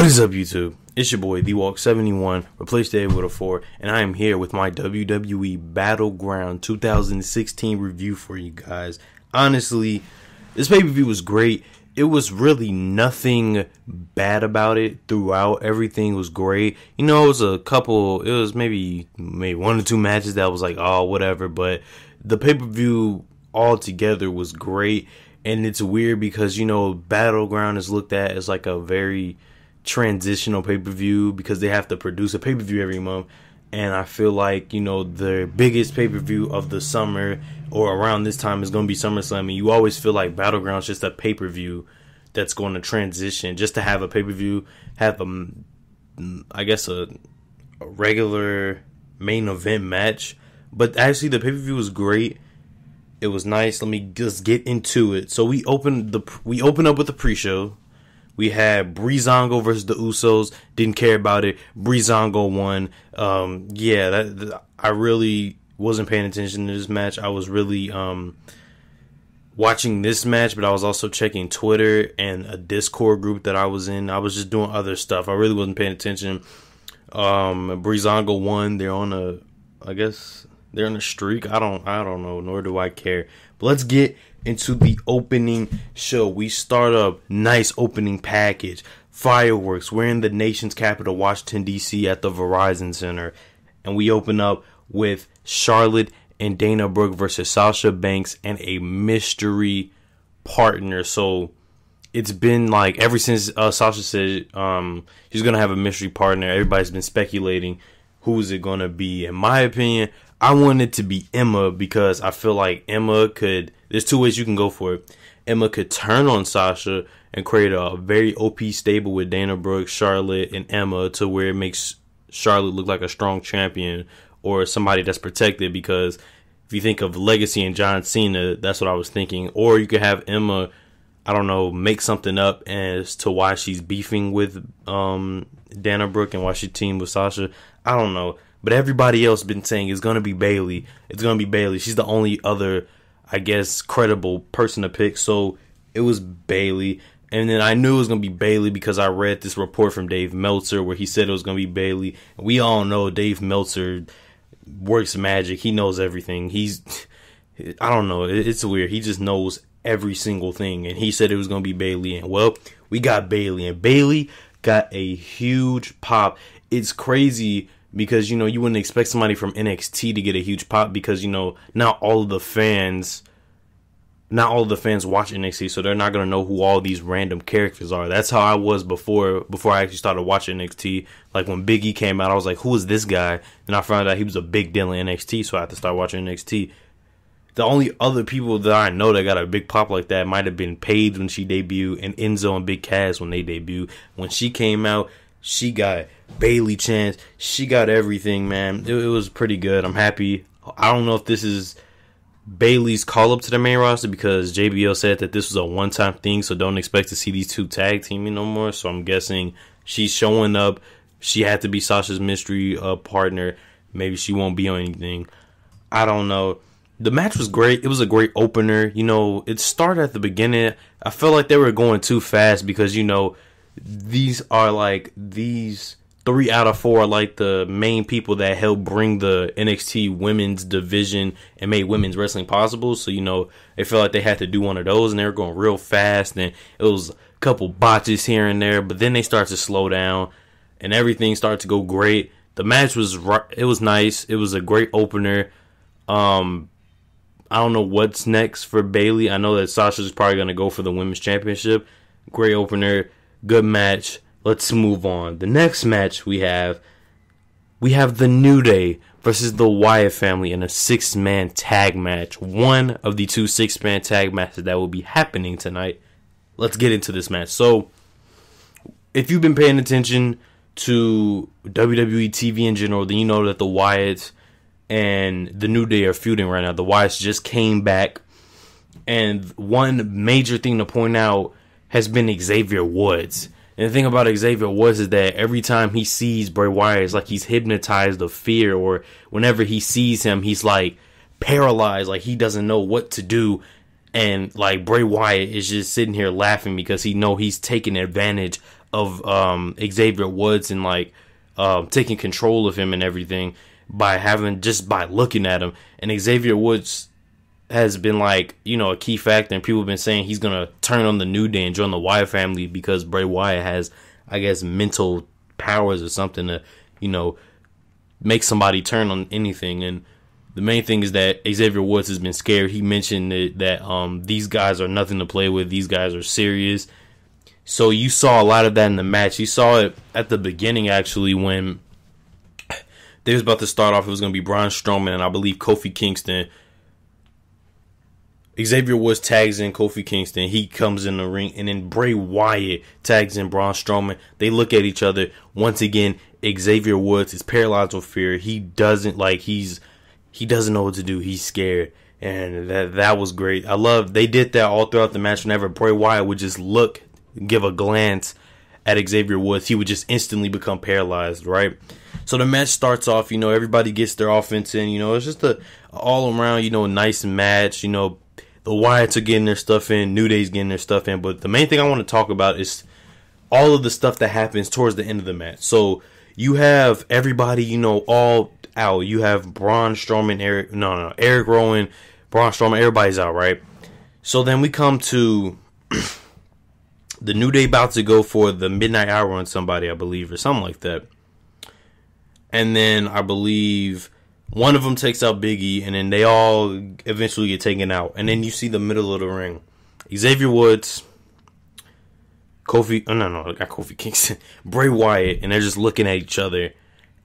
What is up, YouTube? It's your boy, TheWalk71, replaced Dave with a 4, and I am here with my WWE Battleground 2016 review for you guys. Honestly, this pay-per-view was great. It was really nothing bad about it throughout. Everything was great. You know, it was maybe one or two matches that was like, oh, whatever, but the pay-per-view altogether was great. And it's weird because, you know, Battleground is looked at as like a very transitional pay-per-view because they have to produce a pay-per-view every month. And I feel like, you know, the biggest pay-per-view of the summer or around this time is going to be SummerSlam. And you always feel like Battleground's just a pay-per-view that's going to transition. Just to have a pay-per-view, have a regular main event match. But actually, the pay-per-view was great. It was nice. Let me just get into it. So we opened up with the pre-show. We had Breezango versus the Usos. Didn't care about it. Breezango won. I really wasn't paying attention to this match. I was really watching this match, but I was also checking Twitter and a Discord group that I was in. I was just doing other stuff. I really wasn't paying attention. Breezango won. They're on a streak. I don't know, nor do I care. But let's get into the opening show. We start up nice opening package. Fireworks. We're in the nation's capital, Washington, D.C. at the Verizon Center. And we open up with Charlotte and Dana Brooke versus Sasha Banks and a mystery partner. So it's been like ever since Sasha said she's going to have a mystery partner, everybody's been speculating who is it going to be. In my opinion, I want it to be Emma because I feel like Emma could, there's two ways you can go for it. Emma could turn on Sasha and create a very OP stable with Dana Brooke, Charlotte, and Emma to where it makes Charlotte look like a strong champion or somebody that's protected, because if you think of Legacy and John Cena, that's what I was thinking. Or you could have Emma, I don't know, make something up as to why she's beefing with Dana Brooke and why she teamed with Sasha. I don't know. But everybody else been saying it's going to be Bayley. It's going to be Bayley. She's the only other, I guess, credible person to pick. So it was Bayley. And then I knew it was going to be Bayley because I read this report from Dave Meltzer where he said it was going to be Bayley. We all know Dave Meltzer works magic. He knows everything. I don't know. It's weird. He just knows every single thing. And he said it was going to be Bayley. And well, we got Bayley. And Bayley got a huge pop. It's crazy because, you know, you wouldn't expect somebody from NXT to get a huge pop because, you know, not all of the fans watch NXT, so they're not going to know who all these random characters are. That's how I was before I actually started watching NXT. Like when Big E came out, I was like, who is this guy? And I found out he was a big deal in NXT, so I had to start watching NXT. The only other people that I know that got a big pop like that might have been Paige when she debuted and Enzo and Big Cass when they debuted. When she came out, she got Bayley chance. She got everything, man. It was pretty good. I'm happy. I don't know if this is Bayley's call up to the main roster because JBL said that this was a one-time thing, so don't expect to see these two tag teaming no more. So I'm guessing she's showing up. She had to be Sasha's mystery partner. Maybe she won't be on anything. I don't know. The match was great. It was a great opener. You know, it started at the beginning. I felt like they were going too fast because, you know, these 3 out of 4 are like the main people that helped bring the NXT women's division and made women's wrestling possible. So, you know, they felt like they had to do one of those and they were going real fast. And it was a couple botches here and there, but then they started to slow down and everything started to go great. The match was nice. It was a great opener. I don't know what's next for Bayley. I know that Sasha's probably going to go for the women's championship. Great opener. Good match. Let's move on. The next match we have the New Day versus the Wyatt family in a 6-man tag match. One of the 2 6-man tag matches that will be happening tonight. Let's get into this match. So, if you've been paying attention to WWE TV in general, then you know that the Wyatts and the New Day are feuding right now. The Wyatts just came back. And one major thing to point out has been Xavier Woods. And the thing about Xavier Woods is that every time he sees Bray Wyatt, it's like he's hypnotized of fear, or whenever he sees him, he's like paralyzed, like he doesn't know what to do. And like Bray Wyatt is just sitting here laughing because he know he's taking advantage of Xavier Woods and like taking control of him and everything by looking at him. And Xavier Woods has been like, you know, a key factor, and people have been saying he's gonna turn on the New Day and join the Wyatt family because Bray Wyatt has, I guess, mental powers or something to, you know, make somebody turn on anything. And the main thing is that Xavier Woods has been scared. He mentioned that these guys are nothing to play with. These guys are serious. So you saw a lot of that in the match. You saw it at the beginning, actually, when they was about to start off. It was going to be Braun Strowman and I believe Kofi Kingston. Xavier Woods tags in Kofi Kingston. He comes in the ring, and then Bray Wyatt tags in Braun Strowman. They look at each other. Once again, Xavier Woods is paralyzed with fear. He doesn't know what to do. He's scared. And that was great. I love they did that all throughout the match. Whenever Bray Wyatt would just give a glance at Xavier Woods, he would just instantly become paralyzed, right? So the match starts off, you know, everybody gets their offense in, you know, it's just a all around, you know, nice match, you know, the Wyatts are getting their stuff in, New Day's getting their stuff in, but the main thing I want to talk about is all of the stuff that happens towards the end of the match. So you have everybody, you know, all out. You have Braun Strowman, Eric Rowan, Braun Strowman, everybody's out, right? So then we come to the New Day about to go for the Midnight Hour on somebody, I believe, or something like that. And then I believe one of them takes out Big E, and then they all eventually get taken out. And then you see the middle of the ring. Xavier Woods, not Kofi Kingston, Bray Wyatt, and they're just looking at each other.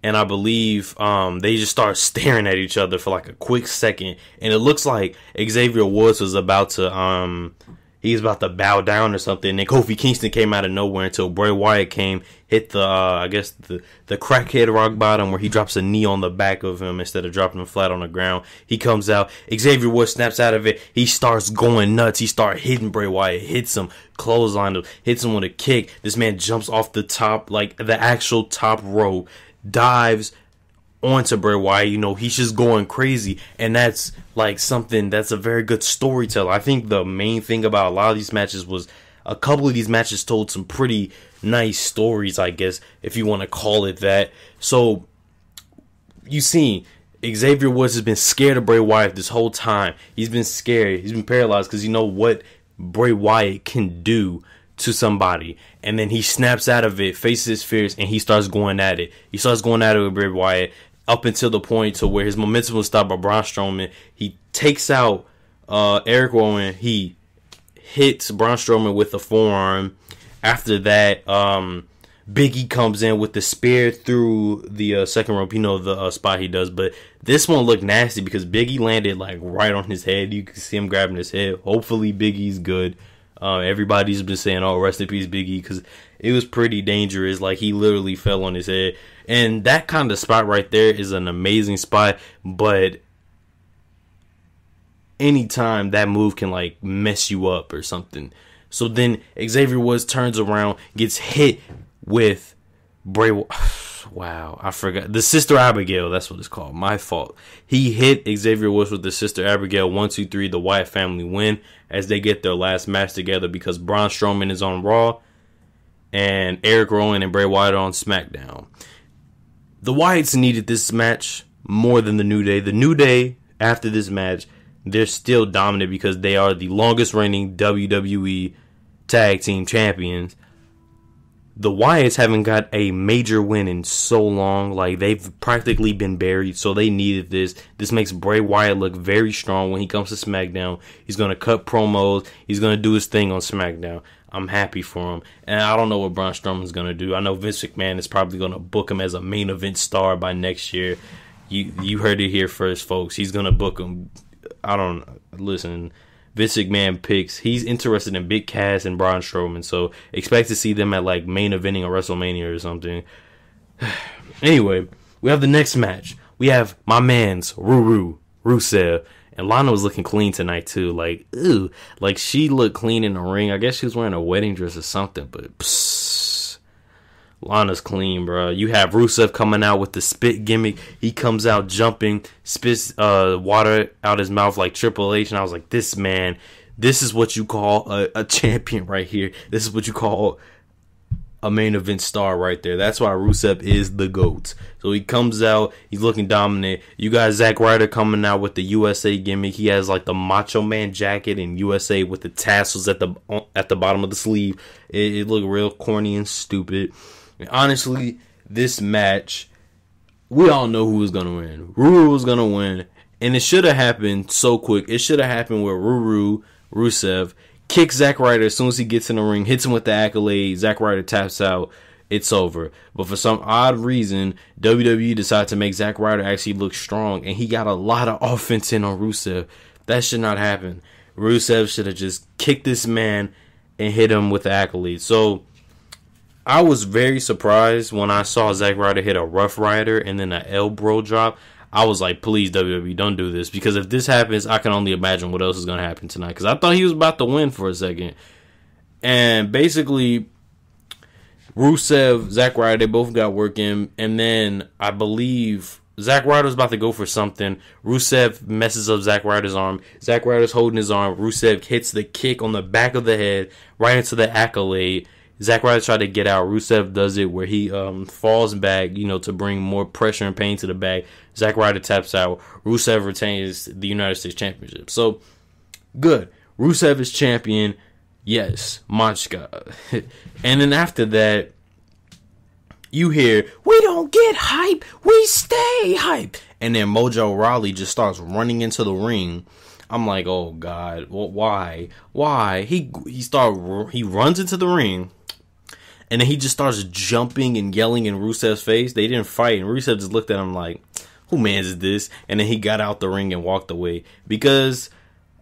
And I believe they just start staring at each other for like a quick second. And it looks like Xavier Woods was about to he's about to bow down or something. And then Kofi Kingston came out of nowhere until Bray Wyatt came, hit the crackhead rock bottom where he drops a knee on the back of him instead of dropping him flat on the ground. He comes out. Xavier Woods snaps out of it. He starts going nuts. He starts hitting Bray Wyatt, hits him, clothesline him, hits him with a kick. This man jumps off the top, like the actual top rope, dives onto Bray Wyatt. You know, he's just going crazy, and that's like something that's a very good storyteller. I think the main thing about a lot of these matches was a couple of these matches told some pretty nice stories, I guess, if you want to call it that. So you see, Xavier Woods has been scared of Bray Wyatt this whole time. He's been scared. He's been paralyzed because you know what Bray Wyatt can do to somebody, and then he snaps out of it, faces his fears, and he starts going at it. He starts going at it with Bray Wyatt up until the point to where his momentum was stopped by Braun Strowman. He takes out Eric Rowan. He hits Braun Strowman with a forearm. After that, Big E comes in with the spear through the second rope. You know the spot he does, but this one looked nasty because Big E landed like right on his head. You can see him grabbing his head. Hopefully Big E's good. Everybody's been saying, "Oh, rest in peace, Big E," because it was pretty dangerous. Like he literally fell on his head, and that kind of spot right there is an amazing spot. But anytime that move can like mess you up or something. So then Xavier Woods turns around, gets hit with Bray. Wow, I forgot. The Sister Abigail, that's what it's called. My fault. He hit Xavier Woods with the Sister Abigail. 1, 2, 3, the Wyatt family win as they get their last match together because Braun Strowman is on Raw and Eric Rowan and Bray Wyatt are on SmackDown. The Wyatts needed this match more than the New Day. The New Day, after this match, they're still dominant because they are the longest reigning WWE Tag Team Champions. The Wyatts haven't got a major win in so long. Like, they've practically been buried, so they needed this. This makes Bray Wyatt look very strong when he comes to SmackDown. He's going to cut promos. He's going to do his thing on SmackDown. I'm happy for him. And I don't know what Braun Strowman's going to do. I know Vince McMahon is probably going to book him as a main event star by next year. You heard it here first, folks. He's going to book him. Listen, Vince McMahon picks. He's interested in Big Cass and Braun Strowman, so expect to see them at like main eventing or WrestleMania or something. Anyway, we have the next match. We have my man's Rusev, and Lana was looking clean tonight too. Like, ooh, like she looked clean in the ring. I guess she was wearing a wedding dress or something, but Lana's clean, bro. You have Rusev coming out with the spit gimmick. He comes out jumping, spits water out his mouth like Triple H. And I was like, this is what you call a champion right here. This is what you call a main event star right there. That's why Rusev is the GOAT. So he comes out, he's looking dominant. You got Zack Ryder coming out with the USA gimmick. He has like the Macho Man jacket in USA with the tassels at the bottom of the sleeve. It looked real corny and stupid. And honestly, this match, we all know who was gonna win. Ruru was gonna win, and it should have happened so quick. It should have happened where Rusev kicks Zack Ryder as soon as he gets in the ring, hits him with the accolade. Zack Ryder taps out. It's over. But for some odd reason, WWE decided to make Zack Ryder actually look strong, and he got a lot of offense in on Rusev. That should not happen. Rusev should have just kicked this man and hit him with the accolade. So I was very surprised when I saw Zack Ryder hit a Rough Rider and then an elbow drop. I was like, please, WWE, don't do this. Because if this happens, I can only imagine what else is going to happen tonight. Because I thought he was about to win for a second. And basically, Rusev, Zack Ryder, they both got work in. And then I believe Zack Ryder was about to go for something. Rusev messes up Zack Ryder's arm. Zack Ryder's holding his arm. Rusev hits the kick on the back of the head right into the accolade. Zack Ryder tried to get out. Rusev does it where he falls back, to bring more pressure and pain to the back. Zack Ryder taps out. Rusev retains the United States Championship. So, good. Rusev is champion. Yes. Machka. And then after that, you hear, we don't get hype. We stay hype. And then Mojo Rawley just starts running into the ring. I'm like, oh, God. Well, why? Why? He runs into the ring. And then he just starts jumping and yelling in Rusev's face. They didn't fight. And Rusev just looked at him like, who mans is this? And then he got out the ring and walked away. Because,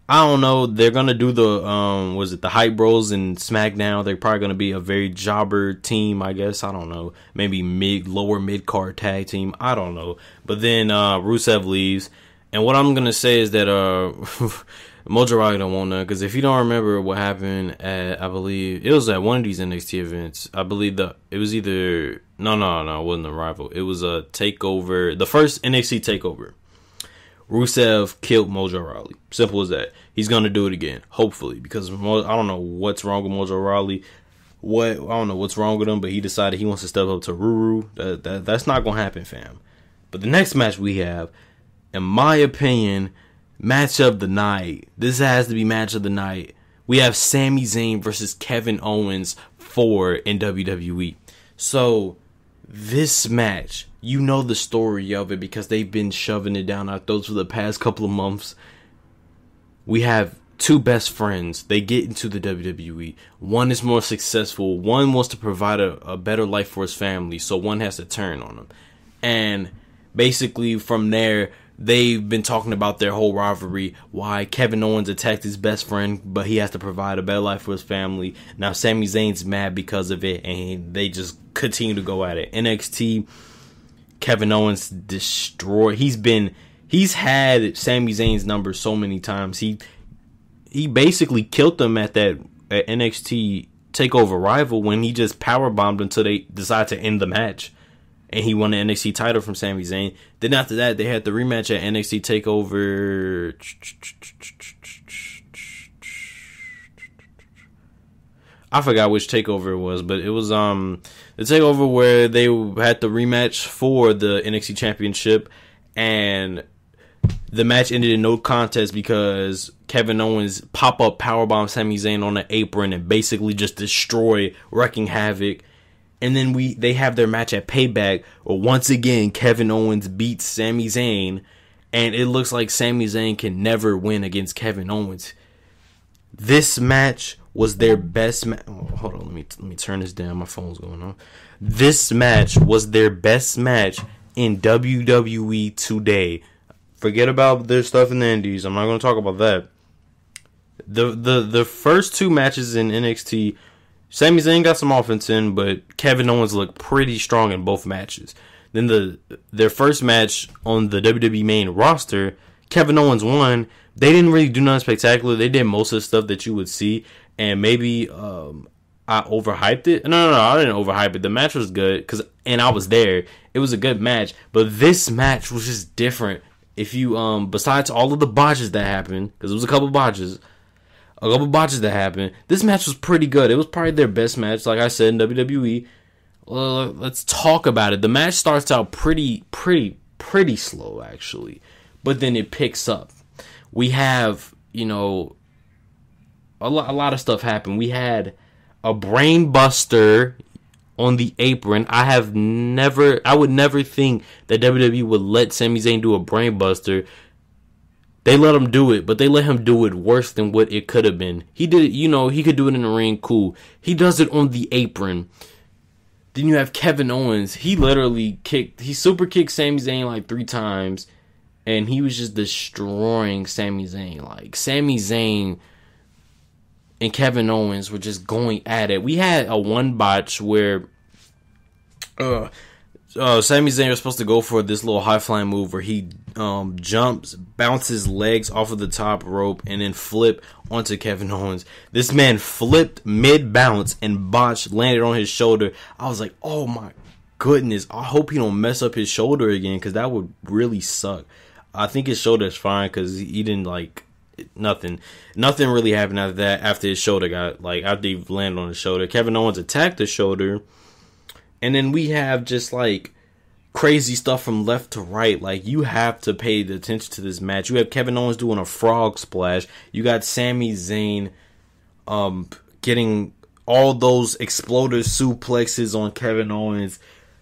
I don't know, they're going to do the Hype Bros in SmackDown. They're probably going to be a very jobber team, I guess. I don't know. Maybe lower mid-card tag team. I don't know. But then Rusev leaves. And what I'm going to say is that Mojo Rawley don't want none, because if you don't remember what happened at, I believe, it was at one of these NXT events. I believe it was either, no, it wasn't a rival. It was a takeover, the first NXT takeover. Rusev killed Mojo Rawley. Simple as that. He's going to do it again, hopefully, because I don't know what's wrong with Mojo Rawley. I don't know what's wrong with him, but he decided he wants to step up to Ruru. That's not going to happen, fam. But the next match we have, in my opinion, match of the night. This has to be match of the night. We have Sami Zayn versus Kevin Owens in WWE. So, this match, you know the story of it because they've been shoving it down our throats for the past couple of months. We have two best friends. They get into the WWE. One is more successful. One wants to provide a better life for his family, so one has to turn on him. And basically from there, they've been talking about their whole rivalry, why Kevin Owens attacked his best friend, but he has to provide a better life for his family. Now Sami Zayn's mad because of it, and they just continue to go at it. NXT, Kevin Owens destroyed. He's had Sami Zayn's number so many times. He basically killed them at NXT TakeOver Rival when he just powerbombed until they decided to end the match. And he won the NXT title from Sami Zayn. Then after that, they had the rematch at NXT TakeOver. I forgot which TakeOver it was, but it was the TakeOver where they had the rematch for the NXT Championship, and the match ended in no contest because Kevin Owens pop-up powerbomb Sami Zayn on the apron and basically just destroy, wrecking havoc. And then they have their match at Payback, where once again Kevin Owens beats Sami Zayn, and it looks like Sami Zayn can never win against Kevin Owens. This match was their best match. Oh, hold on, let me turn this down. My phone's going on. This match was their best match in WWE today. Forget about their stuff in the Indies. I'm not going to talk about that. The first two matches in NXT, Sami Zayn got some offense in, but Kevin Owens looked pretty strong in both matches. Then their first match on the WWE main roster, Kevin Owens won. They didn't really do nothing spectacular. They did most of the stuff that you would see, and maybe I overhyped it. No, I didn't overhype it. The match was good, and I was there. It was a good match, but this match was just different. If you besides all of the botches that happened, because it was a couple botches, a couple botches that happened. This match was pretty good. It was probably their best match, like I said, in WWE. Let's talk about it. The match starts out pretty slow, actually, but then it picks up. We have, you know, a lot of stuff happened. We had a brain buster on the apron. I would never think that WWE would let Sami Zayn do a brain buster. They let him do it, but they let him do it worse than what it could have been. He did it, you know, he could do it in the ring, cool. He does it on the apron. Then you have Kevin Owens. He super kicked Sami Zayn like 3 times, and he was just destroying Sami Zayn. Like, Sami Zayn and Kevin Owens were just going at it. We had a one botch where Sami Zayn was supposed to go for this little high flying move where he jumps, bounces legs off of the top rope, and then flip onto Kevin Owens. This man flipped mid bounce and botched, landed on his shoulder. I was like, oh my goodness, I hope he don't mess up his shoulder again, because that would really suck. I think his shoulder is fine, because he didn't like nothing really happened after that. After his shoulder got, like, after he landed on his shoulder, Kevin Owens attacked the shoulder. And then we have just like crazy stuff from left to right. Like, you have to pay attention to this match. You have Kevin Owens doing a frog splash. You got Sami Zayn getting all those exploder suplexes on Kevin Owens.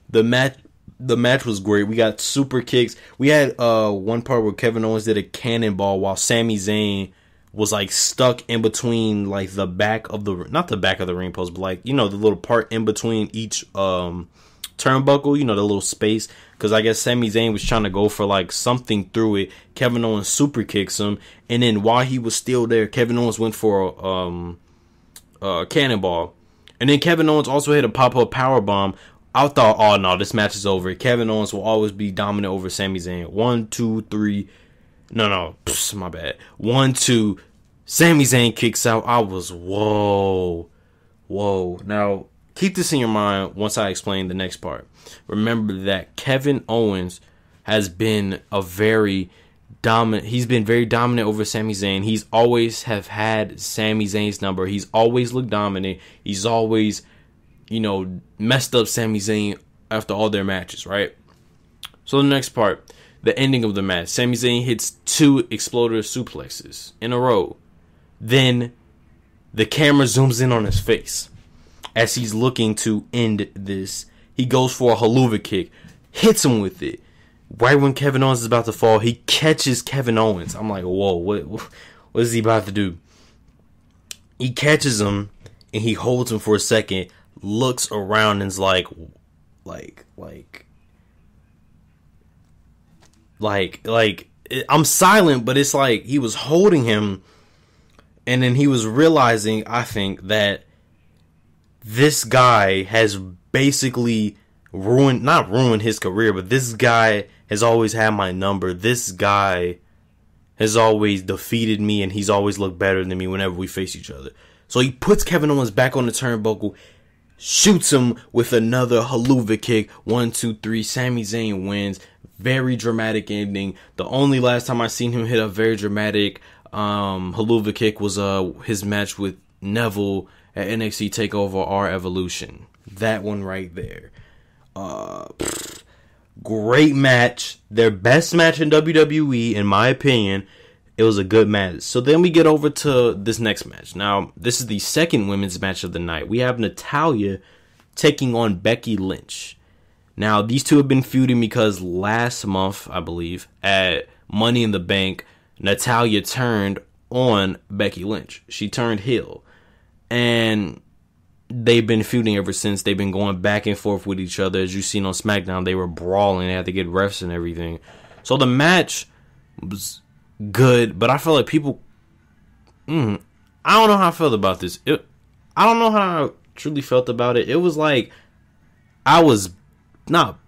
The match was great. We got super kicks. We had one part where Kevin Owens did a cannonball while Sami Zayn was like stuck in between, like, the back of the, not the back of the ring post, but like, you know, the little part in between each turnbuckle, you know, the little space, because I guess Sami Zayn was trying to go for like something through it. Kevin Owens super kicks him, and then while he was still there, Kevin Owens went for a cannonball, and then Kevin Owens also hit a pop-up powerbomb. I thought, oh no, this match is over. Kevin Owens will always be dominant over Sami Zayn. 1, 2, 3. No, my bad. 1, 2. Sami Zayn kicks out. I was, whoa. Now, keep this in your mind once I explain the next part. Remember that Kevin Owens has been he's been very dominant over Sami Zayn. He's always have had Sami Zayn's number. He's always looked dominant. He's always, you know, messed up Sami Zayn after all their matches, right? So the next part, the ending of the match. Sami Zayn hits 2 exploder suplexes in a row. Then the camera zooms in on his face as he's looking to end this. He goes for a haluva kick, hits him with it. Right when Kevin Owens is about to fall, he catches Kevin Owens. I'm like, whoa, what is he about to do? He catches him and he holds him for a second, looks around and is like I'm silent, but it's like he was holding him, and then he was realizing, I think, that this guy has basically not ruined his career, but this guy has always had my number. This guy has always defeated me, and he's always looked better than me whenever we face each other. So he puts Kevin Owens back on the turnbuckle, shoots him with another haluva kick. 1, 2, 3. Sami Zayn wins. Very dramatic ending. The only last time I seen him hit a very dramatic haluva kick was his match with Neville at NXT TakeOver R Evolution. That one right there. Great match. Their best match in WWE, in my opinion. It was a good match. So then we get over to this next match. Now, this is the second women's match of the night. We have Natalya taking on Becky Lynch. Now, these two have been feuding because last month, I believe, at Money in the Bank, Natalya turned on Becky Lynch. She turned heel. And they've been feuding ever since. They've been going back and forth with each other. As you've seen on SmackDown, they were brawling. They had to get refs and everything. So the match was good, but I feel like people... I don't know how I felt about this. I don't know how I truly felt about it. It was like... I was not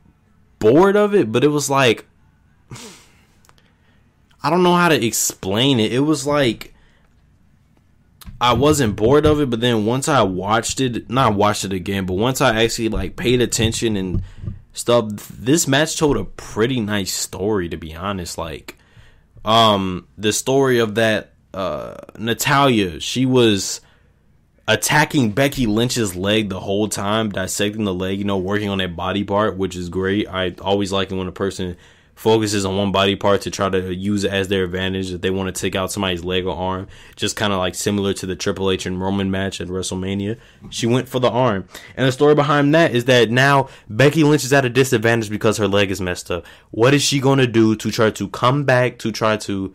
bored of it, but it was like... I don't know how to explain it. It was like... I wasn't bored of it, but then once I watched it... Not watched it again, but once I actually like paid attention and stuff... This match told a pretty nice story, to be honest. Like... the story of that Natalya, she was attacking Becky Lynch's leg the whole time, dissecting the leg, working on that body part, which is great. I always like it when a person focuses on one body part to try to use it as their advantage if they want to take out somebody's leg or arm. Just kind of like similar to the Triple H and Roman match at WrestleMania. She went for the arm. And the story behind that is that now Becky Lynch is at a disadvantage because her leg is messed up. What is she going to do to try to come back, to try to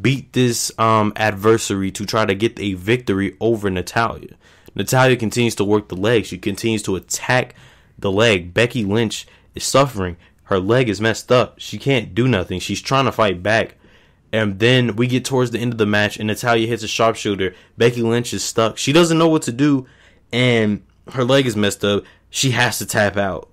beat this adversary, to try to get a victory over Natalya? Natalya continues to work the leg. She continues to attack the leg. Becky Lynch is suffering. Her leg is messed up. She can't do nothing. She's trying to fight back. And then we get towards the end of the match and Natalya hits a sharpshooter. Becky Lynch is stuck. She doesn't know what to do. And her leg is messed up. She has to tap out.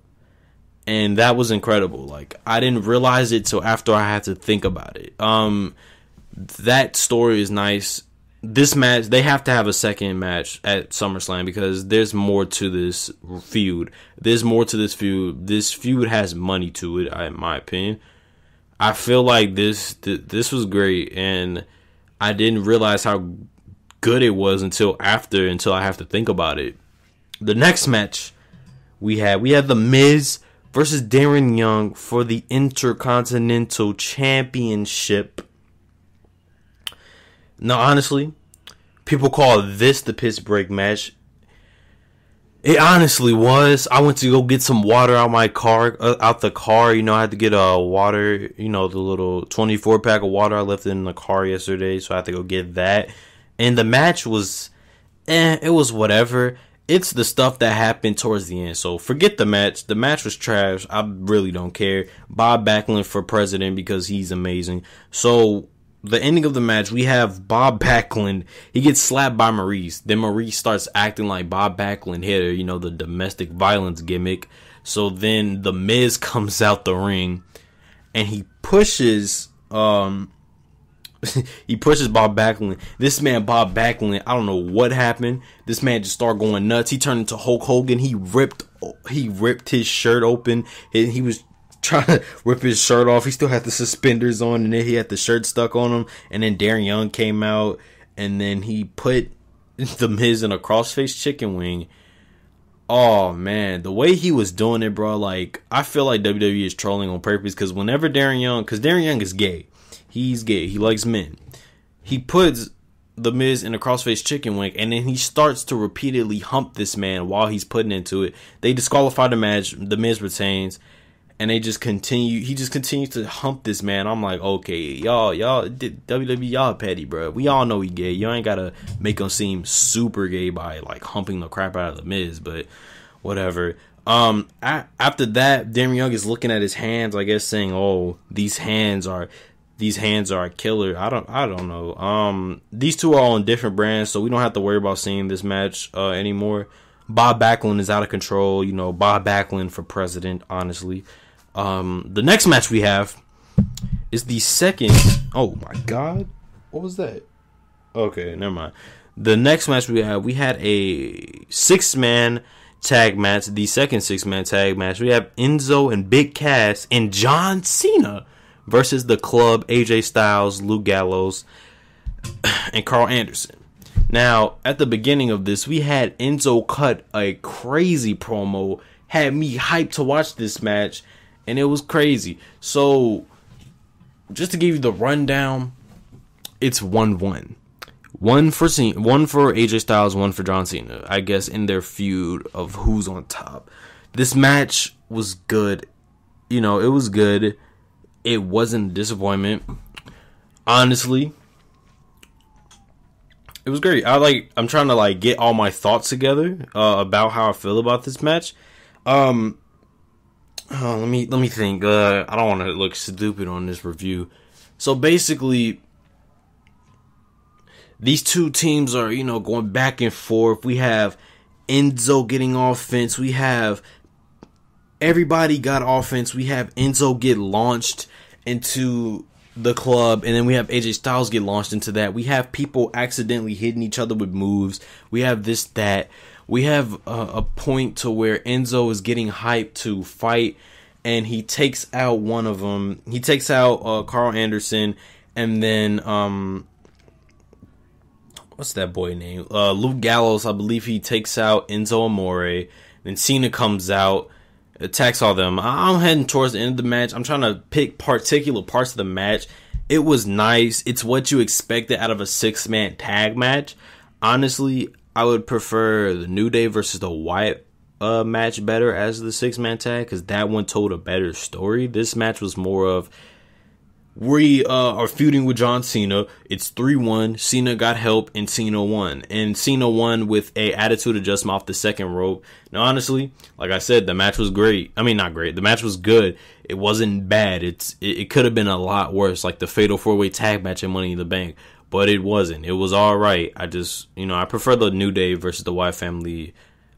And that was incredible. Like, I didn't realize it till after I had to think about it. That story is nice. This match, they have to have a second match at SummerSlam because there's more to this feud. There's more to this feud. This feud has money to it, in my opinion. I feel like this was great, and I didn't realize how good it was until I have to think about it. The next match we had The Miz versus Darren Young for the Intercontinental Championship. Now, honestly, people call this the piss break match. It honestly was. I went to go get some water out the car. I had to get water, the little 24 pack of water I left in the car yesterday. So I had to go get that. And the match was, it was whatever. It's the stuff that happened towards the end. So forget the match. The match was trash. I really don't care. Bob Backlund for president because he's amazing. So the ending of the match, we have Bob Backlund. He gets slapped by Maurice. Then Maurice starts acting like Bob Backlund hit her, the domestic violence gimmick. So then The Miz comes out the ring and he pushes Bob Backlund. This man, Bob Backlund, I don't know what happened. This man just started going nuts. He turned into Hulk Hogan. He ripped his shirt open. He was trying to rip his shirt off. He still had the suspenders on, and then he had the shirt stuck on him. And then Darren Young came out, and then he put The Miz in a crossface chicken wing. Oh man, the way he was doing it, bro. Like, I feel like WWE is trolling on purpose because whenever Darren Young is gay. He's gay. He likes men. He puts The Miz in a crossface chicken wing, and then he starts to repeatedly hump this man while he's putting into it. They disqualify the match. The Miz retains. And they just continue. He just continues to hump this man. I'm like, okay, y'all, WWE, y'all petty, bro. We all know he gay. You ain't gotta make him seem super gay by like humping the crap out of the Miz, but whatever. After that, Darren Young is looking at his hands, I guess, saying, "Oh, these hands are a killer." I don't know. These two are on different brands, so we don't have to worry about seeing this match anymore. Bob Backlund is out of control. Bob Backlund for president. Honestly. The next match we have is the second. Oh my God, what was that? Okay, never mind. The next match we had a 6-man tag match. The second 6-man tag match. We have Enzo and Big Cass and John Cena versus the Club, AJ Styles, Luke Gallows, and Carl Anderson. Now, at the beginning of this, we had Enzo cut a crazy promo, had me hyped to watch this match, and it was crazy. So, just to give you the rundown, it's 1-1. One for AJ Styles, one for John Cena, I guess, in their feud of who's on top. This match was good. It was good. It wasn't a disappointment. Honestly, it was great. I'm trying to get all my thoughts together about how I feel about this match. Let me think. I don't want to look stupid on this review. So basically, these two teams are going back and forth. We have Enzo getting offense. We have everybody got offense. We have Enzo get launched into the Club, and then we have AJ Styles get launched into that. We have people accidentally hitting each other with moves. We have this, that. We have a point to where Enzo is getting hyped to fight, and he takes out one of them. He takes out Carl Anderson, and then what's that boy name? Luke Gallows, I believe he takes out Enzo Amore. Then Cena comes out, attacks all them. I'm heading towards the end of the match. I'm trying to pick particular parts of the match. It was nice. It's what you expected out of a 6-man tag match. Honestly, I would prefer the New Day versus the Wyatt match better as the 6-man tag, because that one told a better story. This match was more of, we are feuding with John Cena. It's 3-1. Cena got help and Cena won. And Cena won with a attitude adjustment off the second rope. Now, honestly, like I said, the match was great. I mean, not great. The match was good. It wasn't bad. It could have been a lot worse, like the Fatal 4-Way Tag match in Money in the Bank. But it wasn't. It was all right. I just, I prefer the New Day versus the Wyatt family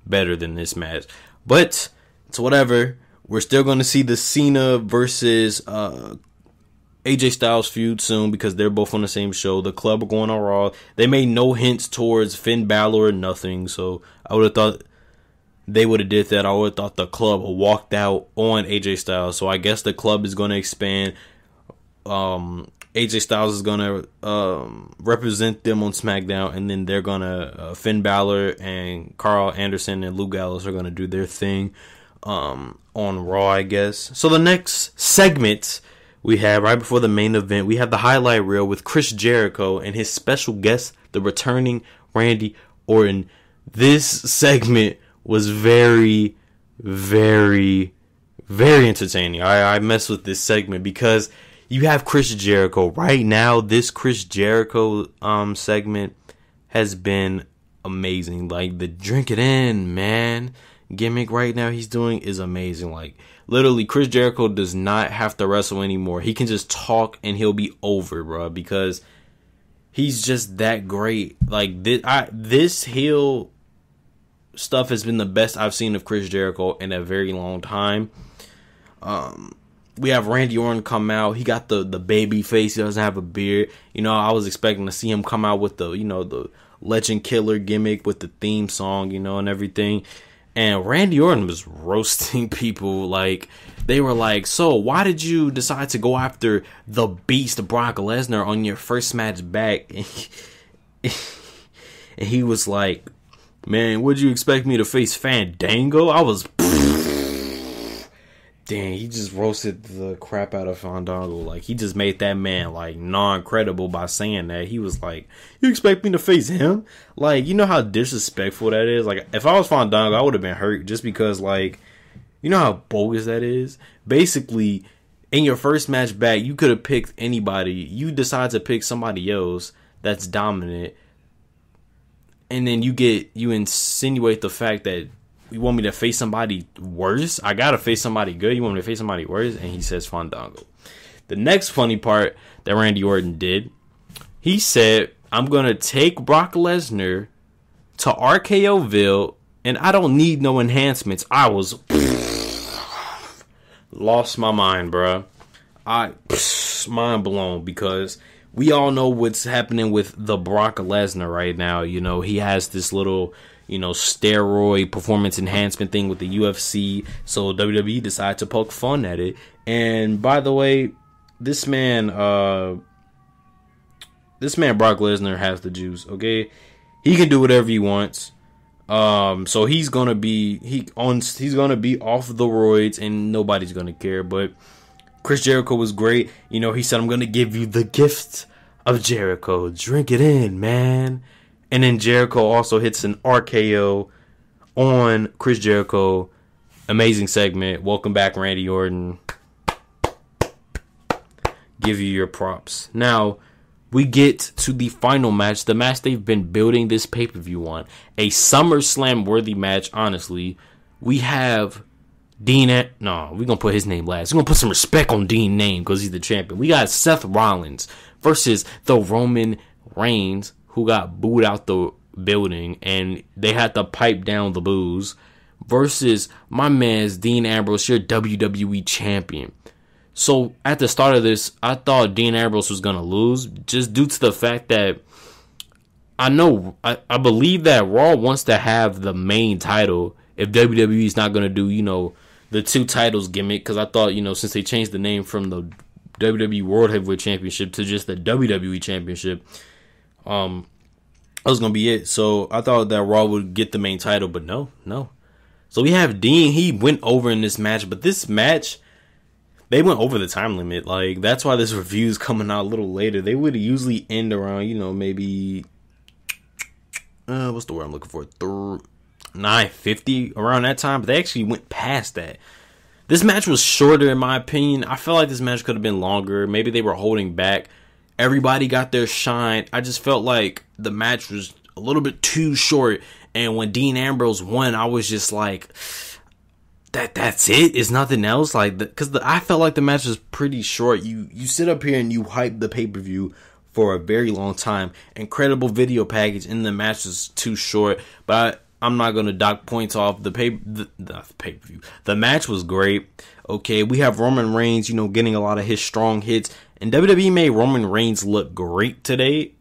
better than this match. But it's whatever. We're still going to see the Cena versus AJ Styles feud soon, because they're both on the same show. The Club are going on Raw. They made no hints towards Finn Balor or nothing, so I would have thought they would have did that. I would have thought the Club walked out on AJ Styles, so I guess the Club is going to expand. AJ Styles is going to represent them on SmackDown, and then they're going to Finn Balor and Carl Anderson and Luke Gallows are going to do their thing on Raw, I guess. So the next segment we have, right before the main event, we have the highlight reel with Chris Jericho and his special guest, the returning Randy Orton. This segment was very, very, very entertaining. I mess with this segment because you have Chris Jericho. Right now, this Chris Jericho segment has been amazing. Like, the drink it in, man, gimmick right now he's doing is amazing. Like, literally, Chris Jericho does not have to wrestle anymore. He can just talk and he'll be over, bro, because he's just that great. Like, this heel stuff has been the best I've seen of Chris Jericho in a very long time. We have Randy Orton come out. He got the baby face. He doesn't have a beard. I was expecting to see him come out with the Legend Killer gimmick with the theme song, and everything. And Randy Orton was roasting people. Like, they were like, so why did you decide to go after the Beast, Brock Lesnar, on your first match back? And he was like, man, would you expect me to face Fandango? I was, dang, he just roasted the crap out of Fandango. Like, he just made that man, like, non-credible by saying that. He was like, you expect me to face him? Like, you know how disrespectful that is? Like, if I was Fandango, I would have been hurt just because, like, you know how bogus that is? Basically, in your first match back, you could have picked anybody. You decide to pick somebody else that's dominant. And then you insinuate the fact that you want me to face somebody worse? I gotta face somebody good. You want me to face somebody worse? And he says Fandango. The next funny part that Randy Orton did, he said, I'm gonna take Brock Lesnar to RKOville, and I don't need no enhancements. I was lost my mind, bro. Mind blown, because we all know what's happening with the Brock Lesnar right now. He has this little, steroid performance enhancement thing with the UFC. So WWE decided to poke fun at it. And by the way, this man Brock Lesnar has the juice. Okay, he can do whatever he wants. So he's gonna be off the roids, and nobody's gonna care. But Chris Jericho was great. He said, I'm gonna give you the gift of Jericho. Drink it in, man. And then Jericho also hits an RKO on Chris Jericho. Amazing segment. Welcome back, Randy Orton. Give you your props. Now, we get to the final match. The match they've been building this pay-per-view on. A SummerSlam worthy match, honestly. We have Dean. No, we're going to put his name last. We're going to put some respect on Dean's name because he's the champion. We got Seth Rollins versus the Roman Reigns, who got booed out the building, and they had to pipe down the boos, versus my man's Dean Ambrose, your WWE champion. So at the start of this, I thought Dean Ambrose was going to lose, just due to the fact that I believe that Raw wants to have the main title if WWE is not going to do, the two titles gimmick, because I thought, since they changed the name from the WWE World Heavyweight Championship to just the WWE Championship, That was gonna be it. So I thought that Raw would get the main title, but no. So we have Dean. He went over in this match, but this match, they went over the time limit. Like, that's why this review is coming out a little later. They would usually end around, maybe what's the word I'm looking for? 9:50, around that time. But they actually went past that. This match was shorter, in my opinion. I felt like this match could have been longer. Maybe they were holding back. Everybody got their shine. I just felt like the match was a little bit too short. And when Dean Ambrose won, I was just like, that's it? It's nothing else? Like, because I felt like the match was pretty short. You sit up here and you hype the pay-per-view for a very long time. Incredible video package, and the match was too short. But I'm not going to dock points off the pay-per-view. The match was great. Okay, we have Roman Reigns, getting a lot of his strong hits. And WWE made Roman Reigns look great today.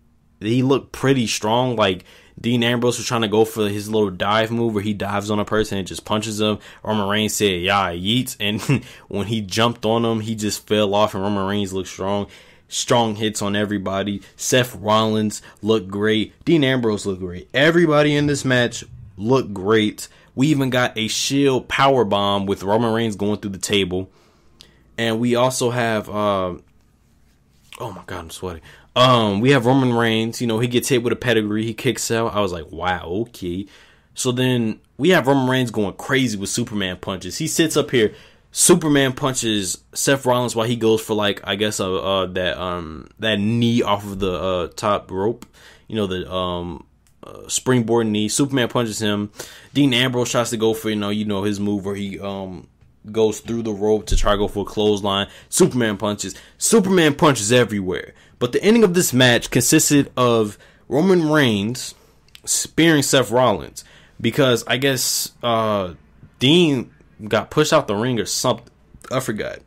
He looked pretty strong. Like, Dean Ambrose was trying to go for his little dive move where he dives on a person and just punches them. Roman Reigns said, yeah, yeets. And when he jumped on him, he just fell off, and Roman Reigns looked strong. Strong hits on everybody. Seth Rollins looked great. Dean Ambrose looked great. Everybody in this match looked great. We even got a Shield power bomb with Roman Reigns going through the table. And we also have, oh my God, I'm sweating. We have Roman Reigns, he gets hit with a pedigree, he kicks out. I was like, wow, okay. So then we have Roman Reigns going crazy with Superman punches. He sits up here, Superman punches Seth Rollins while he goes for, like, I guess that knee off of the top rope, the springboard knee. Superman punches him. Dean Ambrose tries to go for his move where he goes through the rope to try to go for a clothesline. Superman punches everywhere. But the ending of this match consisted of Roman Reigns spearing Seth Rollins, because I guess Dean got pushed out the ring or something. I forgot.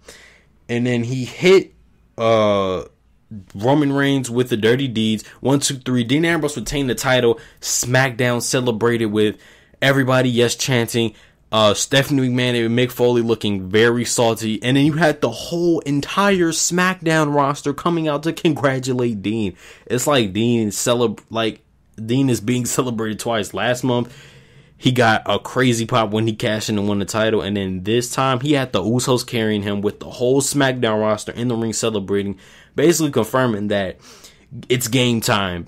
And then he hit Roman Reigns with the dirty deeds. 1, 2, 3. Dean Ambrose retained the title. SmackDown celebrated with everybody chanting. Stephanie McMahon and Mick Foley looking very salty. And then you had the whole entire SmackDown roster coming out to congratulate Dean. It's like Dean is being celebrated twice. Last month, he got a crazy pop when he cashed in and won the title. And then this time, he had the Usos carrying him with the whole SmackDown roster in the ring celebrating. Basically confirming that it's game time.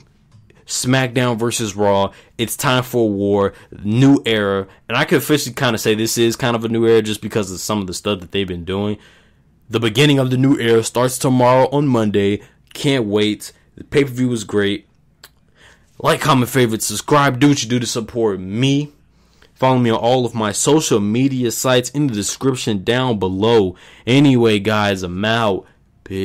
SmackDown versus Raw. It's time for a war. New era. And I can officially kind of say this is kind of a new era just because of some of the stuff that they've been doing. The beginning of the new era starts tomorrow on Monday. Can't wait. The pay-per-view was great. Like, comment, favorite, subscribe. Do what you do to support me. Follow me on all of my social media sites in the description down below. Anyway, guys, I'm out. Peace.